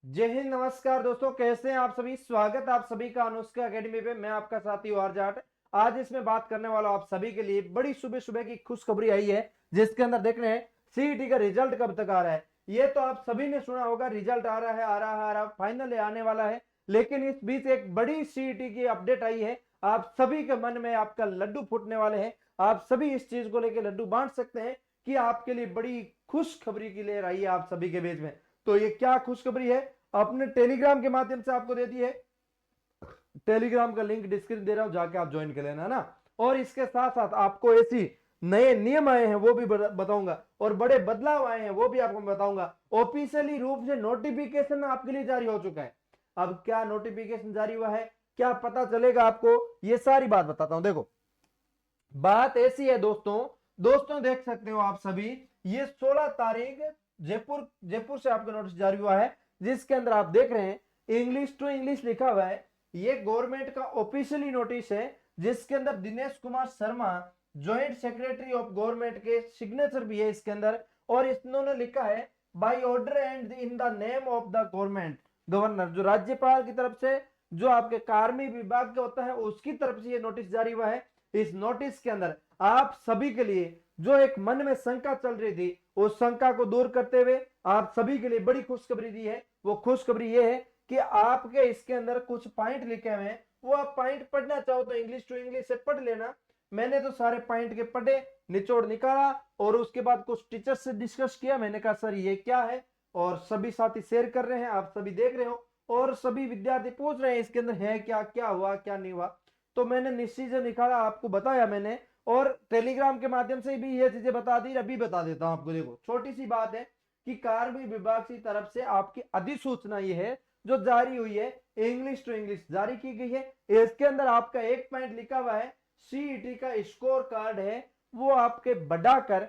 जय हिंद, नमस्कार दोस्तों, कैसे हैं आप सभी। स्वागत है आप सभी का अनुष्का एकेडमी पे। मैं आपका साथी और जाट। आज इसमें बात करने वाला हूं आप सभी के लिए बड़ी सुबह सुबह की खुशखबरी आई है, जिसके अंदर देख रहे हैं सीईटी का रिजल्ट कब तक आ रहा है। ये तो आप सभी ने सुना होगा, रिजल्ट आ रहा है, आ रहा है, आ रहा है, फाइनल आने वाला है। लेकिन इस बीच एक बड़ी सीईटी की अपडेट आई है। आप सभी के मन में आपका लड्डू फूटने वाले हैं। आप सभी इस चीज को लेकर लड्डू बांट सकते हैं कि आपके लिए बड़ी खुशखबरी की ले रही है आप सभी के बीच में। तो ये क्या खुशखबरी है, अपने टेलीग्राम के माध्यम से आपको दे दी है। टेलीग्राम का लिंक डिस्क्रिप्शन दे रहा हूं, जाके आप ज्वाइन कर लेना, है ना। और इसके साथ साथ आपको ऐसी नए नियम आए हैं वो भी बताऊंगा, और बड़े बदलाव आए हैं वो भी आपको बताऊंगा। ऑफिशियली रूप से नोटिफिकेशन आपके लिए जारी हो चुका है। अब क्या नोटिफिकेशन जारी हुआ है, क्या पता चलेगा आपको, ये सारी बात बताता हूं। देखो, बात ऐसी है दोस्तों, देख सकते हो आप सभी, ये 16 तारीख जयपुर जयपुर से आपको नोटिस जारी हुआ है, जिसके अंदर आप देख रहे हैं इंग्लिश टू इंग्लिश लिखा हुआ है। ये गवर्नमेंट का ऑफिशियली नोटिस है, जिसके अंदर Dinesh Kumar Sharma, joint secretary of government के सिग्नेचर भी है इसके अंदर। और इन्होंने लिखा है by order and in the name of the government, governor जो राज्यपाल की तरफ से, जो आपके कार्मिक विभाग का होता है उसकी तरफ से ये नोटिस जारी हुआ है। इस नोटिस के अंदर आप सभी के लिए जो एक मन में शंका चल रही थी, उस शंका को दूर करते हुए आप सभी के लिए बड़ी खुशखबरी दी है। वो खुशखबरी ये है कि आपके इसके अंदर कुछ पॉइंट लिखे हुए हैं, वो आप पॉइंट पढ़ना चाहो तो इंग्लिश टू इंग्लिश से पढ़ लेना। मैंने तो सारे पॉइंट के पढ़े, निचोड़ निकाला, और उसके बाद कुछ टीचर से डिस्कस किया। मैंने कहा सर ये क्या है, और सभी साथी शेयर कर रहे हैं, आप सभी देख रहे हो, और सभी विद्यार्थी पूछ रहे हैं इसके अंदर है क्या, क्या हुआ क्या नहीं हुआ। तो मैंने निश्चित से निकाला, आपको बताया मैंने, और टेलीग्राम के माध्यम से भी ये चीजें बता दी। अभी बता देता हूं आपको। देखो, छोटी सी बात है कि कार्मिक विभाग की तरफ से आपकी अधिसूचना ये है जो जारी हुई है, इंग्लिश टू इंग्लिश जारी की गई है। इसके अंदर आपका एक पॉइंट लिखा हुआ है, सीईटी का स्कोर कार्ड है वो आपके बढ़ाकर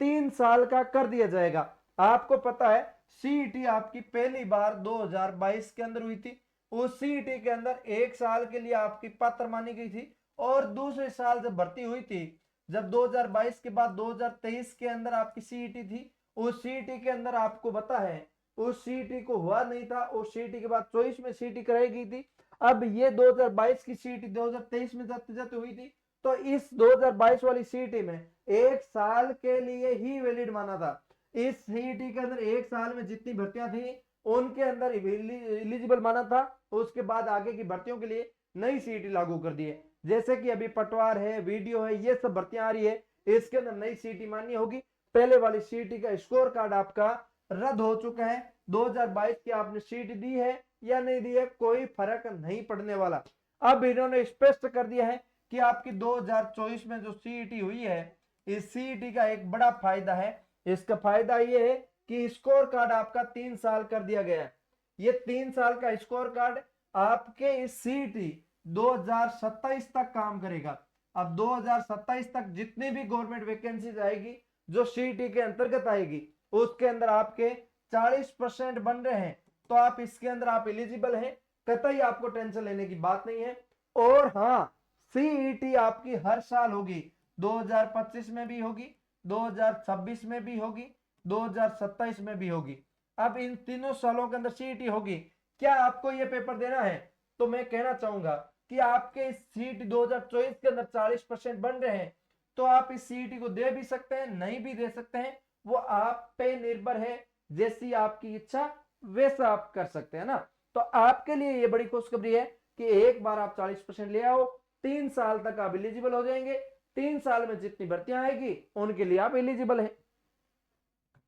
3 साल का कर दिया जाएगा। आपको पता है सीईटी आपकी पहली बार 2022 के अंदर हुई थी। उस सीईटी के अंदर 1 साल के लिए आपकी पात्र मानी गई थी, और दूसरे साल जब भर्ती हुई थी, जब 2022 के बाद 2023 के अंदर आपकी सीईटी थी, उस सीईटी के अंदर आपको पता है उस सीईटी को हुआ नहीं था। उस सीईटी के बाद 24 में सीईटी कराई गई थी। अब ये 2022 की सीईटी 2023 में जाते जाते हुई थी। तो इस 2022 वाली सीईटी में 1 साल के लिए ही वैलिड माना था। इस सीईटी के अंदर 1 साल में जितनी भर्तियां थी उनके अंदर एलिजिबल माना था। उसके बाद आगे की भर्तियों के लिए नई सीईटी लागू कर दी है। जैसे कि अभी पटवार है, वीडियो है, ये सब भर्तियां आ रही है, इसके अंदर नई सीईटी मान्य होगी। पहले वाली सीईटी का स्कोर कार्ड आपका रद्द हो चुका है। 2022 की आपने सीईटी दी है या नहीं दी है, कोई फर्क नहीं पड़ने वाला। अब इन्होंने स्पष्ट कर दिया है कि आपकी 2024 में जो सीईटी हुई है, इस सीईटी का एक बड़ा फायदा है। इसका फायदा ये है कि स्कोर कार्ड आपका 3 साल कर दिया गया है। ये 3 साल का स्कोर कार्ड आपके इस सीईटी 2027 तक काम करेगा। अब 2027 तक जितनी भी गवर्नमेंट वैकेंसीज आएगी जो सीईटी के अंतर्गत आएगी, उसके अंदर आपके 40% बन रहे हैं, तो आप इसके अंदर आप एलिजिबल हैं। कतई आपको टेंशन लेने की बात नहीं है। और हाँ, सीईटी आपकी हर साल होगी, 2025 में भी होगी, 2026 में भी होगी, 2027 में भी होगी। अब इन तीनों सालों के अंदर सीईटी होगी। क्या आपको यह पेपर देना है? तो मैं कहना चाहूंगा कि आपके इस सीईटी 2024 के अंदर 40% बन रहे हैं, तो आप इस सीईटी को दे भी सकते हैं, नहीं भी दे सकते हैं, वो आप पे निर्भर है। जैसी आपकी इच्छा वैसा आप कर सकते हैं ना। तो आपके लिए ये बड़ी खुशखबरी है कि एक बार आप 40% ले आओ, 3 साल तक आप एलिजिबल हो जाएंगे। 3 साल में जितनी भर्तियां आएगी उनके लिए आप एलिजिबल है।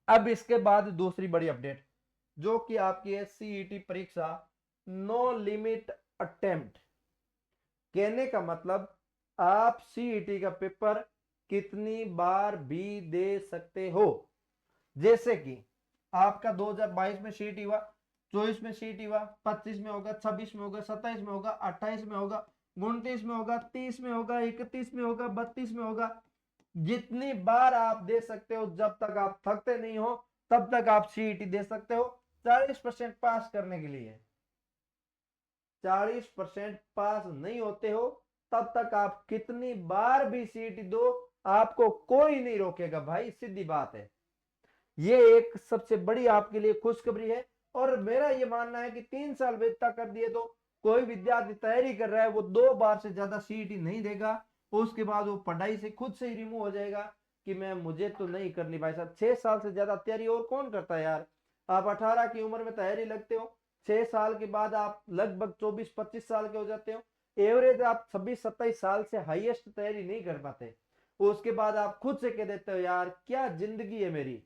अब इसके बाद दूसरी बड़ी अपडेट, जो कि आपकी है सीईटी परीक्षा नो लिमिट अटेम्प्ट। कहने का मतलब, आप सीईटी का पेपर कितनी बार भी दे सकते हो। जैसे कि आपका 2022 में सीईटी हुआ, 24 में सीईटी हुआ, 25 में होगा, 26 में होगा, 27 में होगा, 28 में होगा, 29 में होगा, 30 में होगा, 31 में होगा, 32 में होगा। जितनी बार आप दे सकते हो, जब तक आप थकते नहीं हो तब तक आप सीईटी दे सकते हो। 40% पास करने के लिए, 40% पास नहीं होते हो तब तक आप कितनी बार भी सीईटी दो, आपको कोई नहीं रोकेगा भाई, सीधी बात है। ये एक सबसे बड़ी आपके लिए खुशखबरी है। और मेरा ये मानना है कि 3 साल वैधता कर दिए तो कोई विद्यार्थी तैयारी कर रहा है वो 2 बार से ज्यादा सीईटी नहीं देगा, उसके बाद वो पढ़ाई से खुद से ही रिमूव हो जाएगा कि मैं मुझे तो नहीं करनी भाई साहब। 6 साल से ज्यादा तैयारी और कौन करता है यार। आप 18 की उम्र में तैयारी लगते हो, 6 साल के बाद आप लगभग 24-25 साल के हो जाते हो, एवरेज आप 26-27 साल से हाईएस्ट तैयारी नहीं कर पाते। उसके बाद आप खुद से कह देते हो यार क्या जिंदगी है मेरी,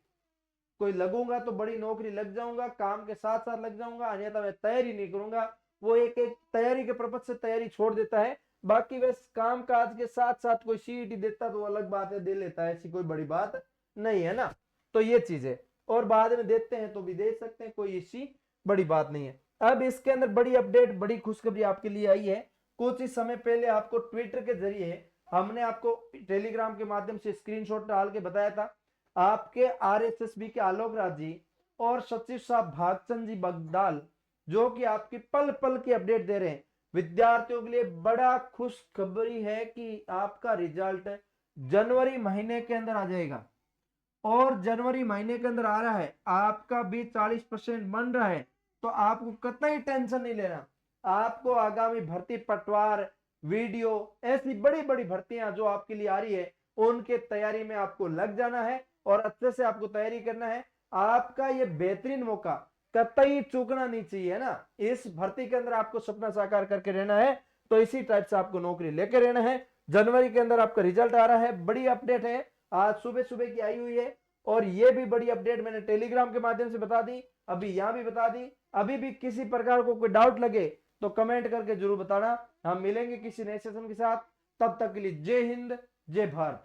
कोई लगूंगा तो बड़ी नौकरी लग जाऊंगा, काम के साथ साथ लग जाऊंगा, अन्यथा मैं तैयारी नहीं करूंगा। वो एक एक तैयारी के पर्पज से तैयारी छोड़ देता है। बाकी वैसे काम काज के साथ साथ कोई सीईटी देता तो अलग बात है, दे लेता है, ऐसी कोई बड़ी बात नहीं है ना। तो ये चीज है, और बाद में देते हैं तो भी दे सकते हैं, कोई ऐसी बड़ी बात नहीं है। अब इसके अंदर बड़ी अपडेट, बड़ी खुशखबरी आपके लिए आई है। कुछ ही समय पहले आपको ट्विटर के जरिए हमने आपको टेलीग्राम के माध्यम से स्क्रीनशॉट डाल के बताया था, आपके आरएसएसबी के आलोक राज जी और सचिव साहब भागचंद जी बगदाल जो कि आपकी पल पल की अपडेट दे रहे हैं। विद्यार्थियों के लिए बड़ा खुशखबरी है कि आपका रिजल्ट जनवरी महीने के अंदर आ जाएगा, और जनवरी महीने के अंदर आ रहा है, आपका भी 40% बन रहा है, तो आपको कतई टेंशन नहीं लेना। आपको आगामी भर्ती पटवार, वीडियो, ऐसी बड़ी बड़ी भर्तियां जो आपके लिए आ रही है उनके तैयारी में आपको लग जाना है और अच्छे से आपको तैयारी करना है। आपका ये बेहतरीन मौका कतई चूकना नहीं चाहिए, है ना। इस भर्ती के अंदर आपको सपना साकार करके रहना है, तो इसी टाइप से आपको नौकरी लेके रहना है। जनवरी के अंदर आपका रिजल्ट आ रहा है, बड़ी अपडेट है, आज सुबह सुबह की आई हुई है। और ये भी बड़ी अपडेट मैंने टेलीग्राम के माध्यम से बता दी, अभी यहां भी बता दी। अभी भी किसी प्रकार को कोई डाउट लगे तो कमेंट करके जरूर बताना। हम मिलेंगे किसी नए सेशन के साथ, तब तक के लिए जय हिंद, जय भारत।